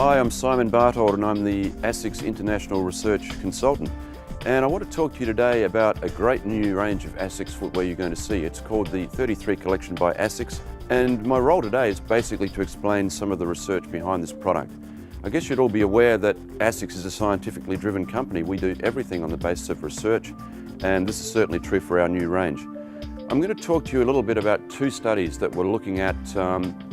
Hi, I'm Simon Barthold and I'm the ASICS International Research Consultant. And I want to talk to you today about a great new range of ASICS footwear you're going to see. It's called the 33 collection by ASICS. And my role today is basically to explain some of the research behind this product. I guess you'd all be aware that ASICS is a scientifically driven company. We do everything on the basis of research, and this is certainly true for our new range. I'm going to talk to you a little bit about two studies that were looking at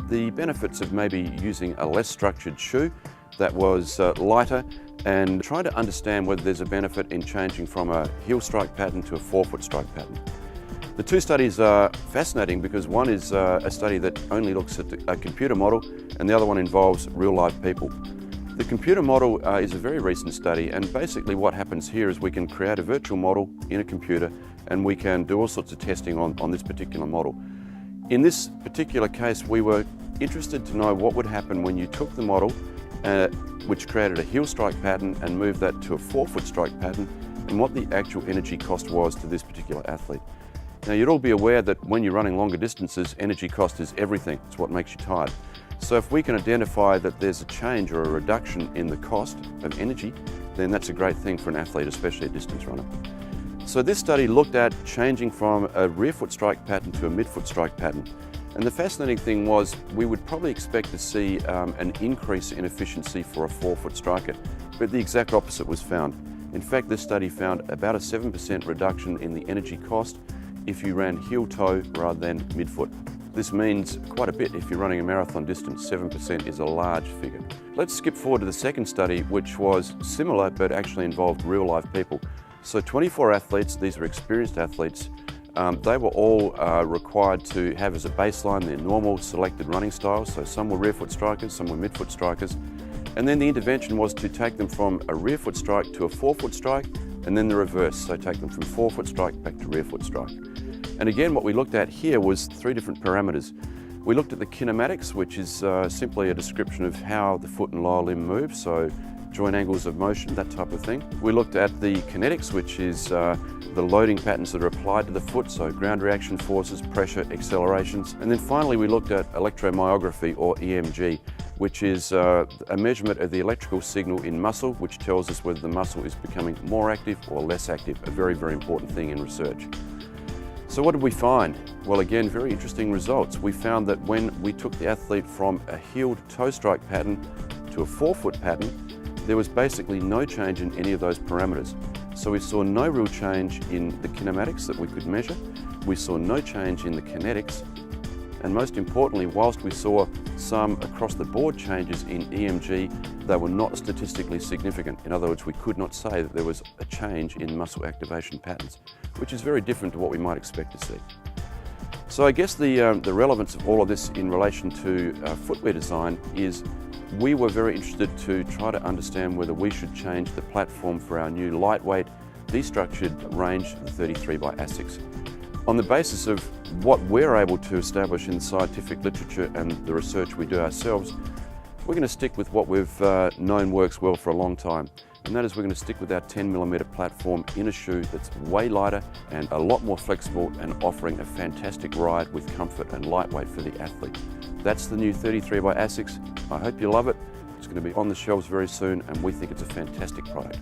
the benefits of maybe using a less structured shoe that was lighter, and trying to understand whether there's a benefit in changing from a heel strike pattern to a forefoot strike pattern. The two studies are fascinating because one is a study that only looks at a computer model and the other one involves real live people. The computer model is a very recent study, and basically what happens here is we can create a virtual model in a computer and we can do all sorts of testing on this particular model. In this particular case, we were interested to know what would happen when you took the model which created a heel strike pattern and moved that to a forefoot strike pattern, and what the actual energy cost was to this particular athlete. Now, you'd all be aware that when you're running longer distances, energy cost is everything. It's what makes you tired. So if we can identify that there's a change or a reduction in the cost of energy, then that's a great thing for an athlete, especially a distance runner. So this study looked at changing from a rear foot strike pattern to a midfoot strike pattern. And the fascinating thing was we would probably expect to see an increase in efficiency for a forefoot striker, but the exact opposite was found. In fact, this study found about a 7% reduction in the energy cost if you ran heel toe rather than midfoot. This means quite a bit if you're running a marathon distance. 7% is a large figure. Let's skip forward to the second study, which was similar but actually involved real live people. So 24 athletes, these are experienced athletes. They were all required to have as a baseline their normal selected running styles. So some were rear foot strikers, some were midfoot strikers. And then the intervention was to take them from a rear foot strike to a forefoot strike, and then the reverse. So take them from forefoot strike back to rear foot strike. And again, what we looked at here was three different parameters. We looked at the kinematics, which is simply a description of how the foot and lower limb move, so joint angles of motion, that type of thing. We looked at the kinetics, which is the loading patterns that are applied to the foot, so ground reaction forces, pressure, accelerations. And then finally we looked at electromyography, or EMG, which is a measurement of the electrical signal in muscle, which tells us whether the muscle is becoming more active or less active, a very, very important thing in research. So what did we find? Well, again, very interesting results. We found that when we took the athlete from a heeled toe strike pattern to a forefoot pattern, there was basically no change in any of those parameters. So we saw no real change in the kinematics that we could measure. We saw no change in the kinetics. And most importantly, whilst we saw some across the board changes in EMG, they were not statistically significant. In other words, we could not say that there was a change in muscle activation patterns, which is very different to what we might expect to see. So I guess the relevance of all of this in relation to footwear design is we were very interested to try to understand whether we should change the platform for our new lightweight, destructured range, the 33 by ASICS. On the basis of what we're able to establish in the scientific literature and the research we do ourselves, we're going to stick with what we've known works well for a long time. And that is, we're going to stick with our 10mm platform in a shoe that's way lighter and a lot more flexible and offering a fantastic ride with comfort and lightweight for the athlete. That's the new 33 by ASICS. I hope you love it. It's going to be on the shelves very soon, and we think it's a fantastic product.